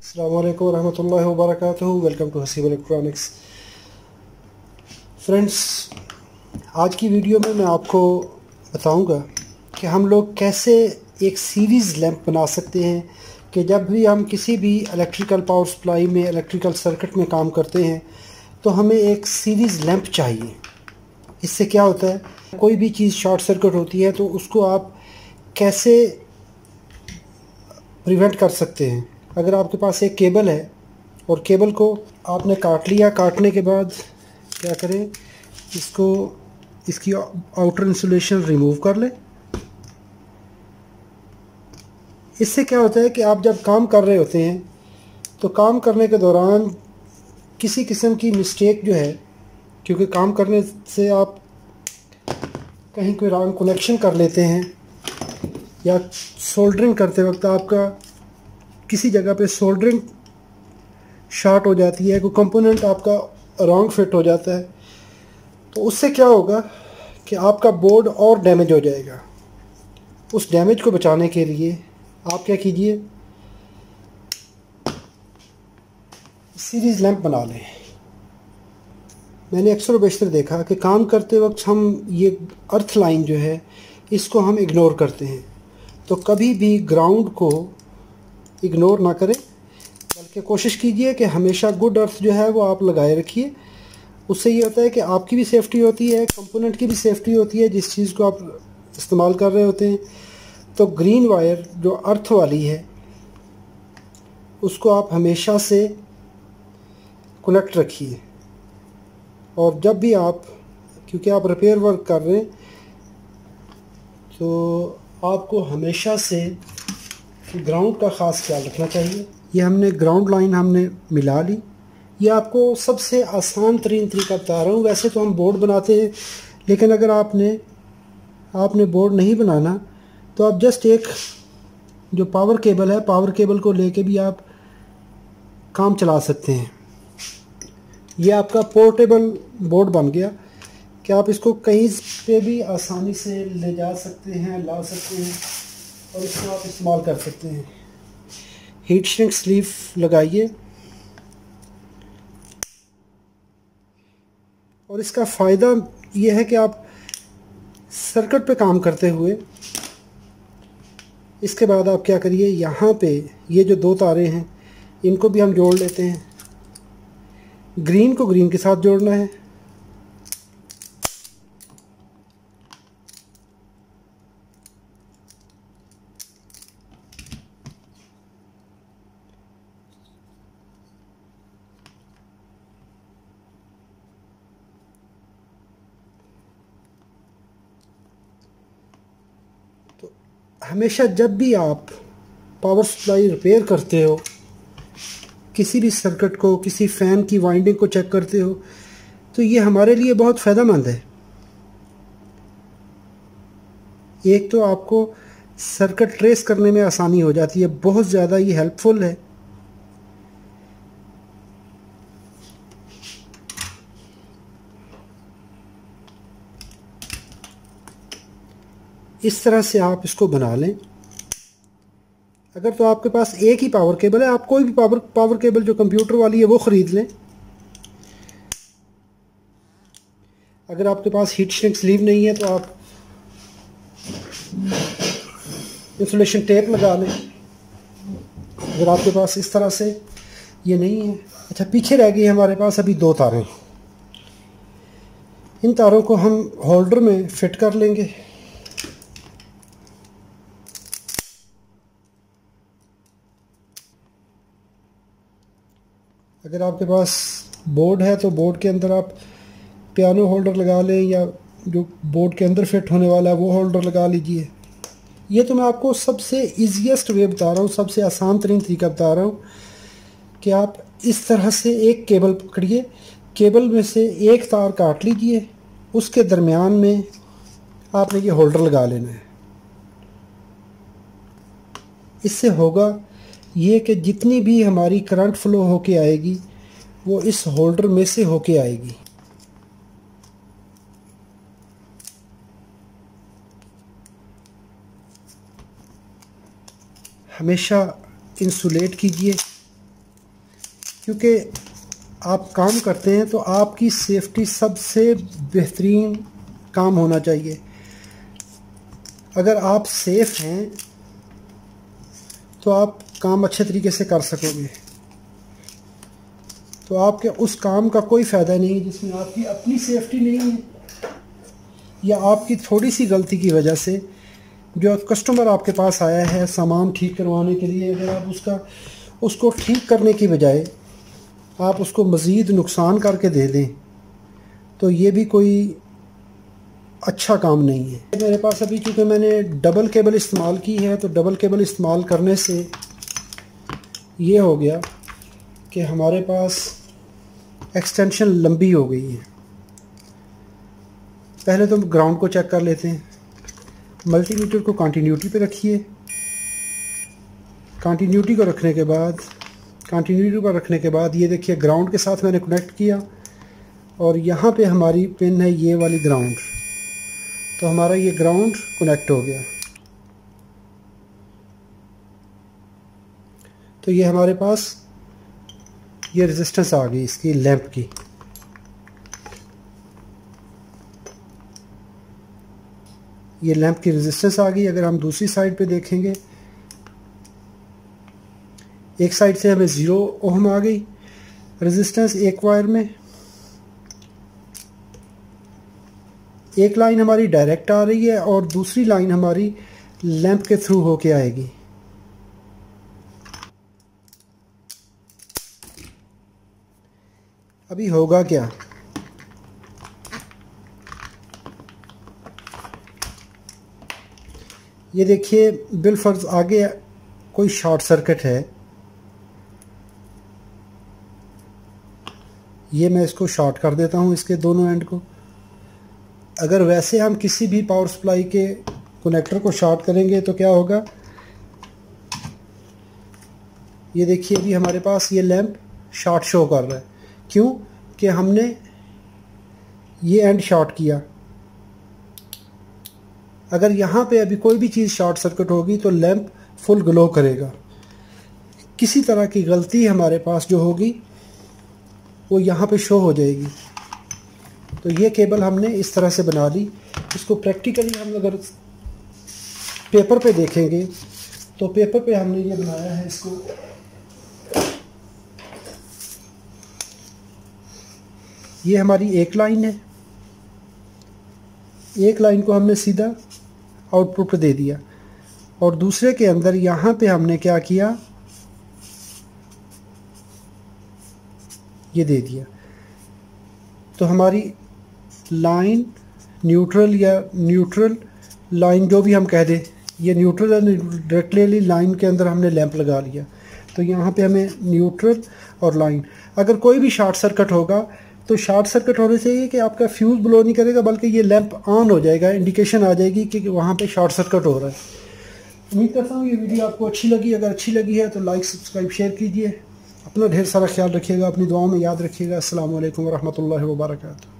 अस्सलाम वालेकुम रहमतुल्लाहि व बरकातुहू। Welcome to Haseeb electronics. Friends, आज की वीडियो में मैं आपको बताऊंगा कि हम लोग कैसे एक सीरीज़ लैंप बना सकते हैं कि जब भी हम किसी भी इलेक्ट्रिकल पावर सप्लाई में, इलेक्ट्रिकल सर्किट में काम करते हैं तो हमें एक सीरीज़ लैंप चाहिए। इससे क्या होता है, कोई भी चीज़ शॉर्ट सर्किट होती है तो उसको आप कैसे प्रिवेंट कर सकते हैं। अगर आपके पास एक केबल है और केबल को आपने काट लिया, काटने के बाद क्या करें, इसकी आउटर इंसुलेशन रिमूव कर लें। इससे क्या होता है कि आप जब काम कर रहे होते हैं तो काम करने के दौरान किसी किस्म की मिस्टेक जो है, क्योंकि काम करने से आप कहीं कोई रॉन्ग कनेक्शन कर लेते हैं या सोल्डरिंग करते वक्त आपका किसी जगह पे सोल्डरिंग शॉर्ट हो जाती है, कोई कंपोनेंट आपका रॉन्ग फिट हो जाता है, तो उससे क्या होगा कि आपका बोर्ड और डैमेज हो जाएगा। उस डैमेज को बचाने के लिए आप क्या कीजिए, सीरीज़ लैंप बना लें। मैंने अक्सर व बेशतर देखा कि काम करते वक्त हम ये अर्थ लाइन जो है इसको हम इग्नोर करते हैं, तो कभी भी ग्राउंड को इग्नोर ना करें, बल्कि कोशिश कीजिए कि हमेशा गुड अर्थ जो है वो आप लगाए रखिए। उससे ये होता है कि आपकी भी सेफ्टी होती है, कंपोनेंट की भी सेफ्टी होती है जिस चीज़ को आप इस्तेमाल कर रहे होते हैं। तो ग्रीन वायर जो अर्थ वाली है उसको आप हमेशा से कनेक्ट रखिए। और जब भी आप, क्योंकि आप रिपेयर वर्क कर रहे हैं, तो आपको हमेशा से ग्राउंड का ख़ास ख्याल रखना चाहिए। ये हमने ग्राउंड लाइन हमने मिला ली। ये आपको सबसे आसान तरीन तरीका बता रहा हूँ। वैसे तो हम बोर्ड बनाते हैं, लेकिन अगर आपने बोर्ड नहीं बनाना तो आप जस्ट एक जो पावर केबल है, पावर केबल को लेके भी आप काम चला सकते हैं। ये आपका पोर्टेबल बोर्ड बन गया कि आप इसको कहीं पे भी आसानी से ले जा सकते हैं, ला सकते हैं और इसको आप इस्तेमाल कर सकते हैं। हीट श्रिंक स्लीव लगाइए और इसका फ़ायदा ये है कि आप सर्किट पे काम करते हुए, इसके बाद आप क्या करिए, यहाँ पे ये जो दो तारे हैं इनको भी हम जोड़ लेते हैं। ग्रीन को ग्रीन के साथ जोड़ना है, तो हमेशा जब भी आप पावर सप्लाई रिपेयर करते हो, किसी भी सर्किट को, किसी फ़ैन की वाइंडिंग को चेक करते हो, तो ये हमारे लिए बहुत फ़ायदेमंद है। एक तो आपको सर्किट ट्रेस करने में आसानी हो जाती है, बहुत ज़्यादा ये हेल्पफुल है। इस तरह से आप इसको बना लें। अगर तो आपके पास एक ही पावर केबल है, आप कोई भी पावर केबल जो कंप्यूटर वाली है वो ख़रीद लें। अगर आपके पास हीट श्रिंक स्लीव नहीं है तो आप इंसुलेशन टेप लगा लें। अगर आपके पास इस तरह से ये नहीं है, अच्छा पीछे रह गई हमारे पास अभी दो तारें। इन तारों को हम होल्डर में फिट कर लेंगे। अगर आपके पास बोर्ड है तो बोर्ड के अंदर आप पियानो होल्डर लगा लें, या जो बोर्ड के अंदर फिट होने वाला है वो होल्डर लगा लीजिए। ये तो मैं आपको सबसे ईजीएस्ट वे बता रहा हूँ, सबसे आसान तरीन तरीका बता रहा हूँ कि आप इस तरह से एक केबल पकड़िए, केबल में से एक तार काट लीजिए, उसके दरमियान में आपने ये होल्डर लगा लेना है। इससे होगा ये कि जितनी भी हमारी करंट फ्लो होके आएगी वो इस होल्डर में से होके आएगी। हमेशा इंसुलेट कीजिए क्योंकि आप काम करते हैं तो आपकी सेफ्टी सबसे बेहतरीन काम होना चाहिए। अगर आप सेफ हैं तो आप काम अच्छे तरीके से कर सकोगे। तो आपके उस काम का कोई फ़ायदा नहीं जिसमें आपकी अपनी सेफ्टी नहीं है, या आपकी थोड़ी सी गलती की वजह से जो कस्टमर आपके पास आया है सामान ठीक करवाने के लिए, अगर आप उसको ठीक करने की बजाय आप उसको मज़ीद नुकसान करके दे दें तो ये भी कोई अच्छा काम नहीं है। मेरे पास अभी क्योंकि मैंने डबल केबल इस्तेमाल की है, तो डबल केबल इस्तेमाल करने से ये हो गया कि हमारे पास एक्सटेंशन लंबी हो गई है। पहले तो ग्राउंड को चेक कर लेते हैं। मल्टीमीटर को कंटिन्यूटी पे रखिए। कंटिन्यूटी पर रखने के बाद ये देखिए ग्राउंड के साथ मैंने कनेक्ट किया और यहाँ पे हमारी पिन है ये वाली ग्राउंड, तो हमारा ये ग्राउंड कनेक्ट हो गया। तो ये हमारे पास ये रेजिस्टेंस आ गई इसकी लैंप की। ये लैंप की रेजिस्टेंस आ गई। अगर हम दूसरी साइड पे देखेंगे, एक साइड से हमें 0 ओम आ गई रेजिस्टेंस एक वायर में। एक लाइन हमारी डायरेक्ट आ रही है और दूसरी लाइन हमारी लैंप के थ्रू होके आएगी। अभी होगा क्या, ये देखिए बिलफर्ज आगे कोई शॉर्ट सर्किट है। ये मैं इसको शॉर्ट कर देता हूँ इसके दोनों एंड को। अगर वैसे हम किसी भी पावर सप्लाई के कनेक्टर को शॉर्ट करेंगे तो क्या होगा, ये देखिए अभी हमारे पास ये लैंप शॉर्ट शो कर रहा है। क्यों कि हमने ये एंड शॉर्ट किया। अगर यहाँ पे अभी कोई भी चीज़ शॉर्ट सर्किट होगी तो लैंप फुल ग्लो करेगा। किसी तरह की गलती हमारे पास जो होगी वो यहाँ पे शो हो जाएगी। तो ये केबल हमने इस तरह से बना ली। इसको प्रैक्टिकली हम अगर पेपर पे देखेंगे तो पेपर पे हमने ये बनाया है इसको। ये हमारी एक लाइन है, एक लाइन को हमने सीधा आउटपुट पे दे दिया और दूसरे के अंदर यहाँ पे हमने क्या किया, ये दे दिया। तो हमारी लाइन न्यूट्रल या न्यूट्रल लाइन जो भी हम कह दें, ये न्यूट्रल या डायरेक्टली लाइन के अंदर हमने लैंप लगा लिया। तो यहाँ पे हमें न्यूट्रल और लाइन, अगर कोई भी शॉर्ट सर्किट होगा तो शॉर्ट सर्किट होने से ये कि आपका फ्यूज़ ब्लो नहीं करेगा बल्कि ये लैंप ऑन हो जाएगा, इंडिकेशन आ जाएगी कि वहाँ पे शॉर्ट सर्किट हो रहा है। उम्मीद करता हूँ ये वीडियो आपको अच्छी लगी। अगर अच्छी लगी है तो लाइक सब्सक्राइब शेयर कीजिए। अपना ढेर सारा ख्याल रखिएगा, अपनी दुआओं में याद रखिएगा। अस्सलाम वालेकुम व रहमतुल्लाहि व बरकातुहू।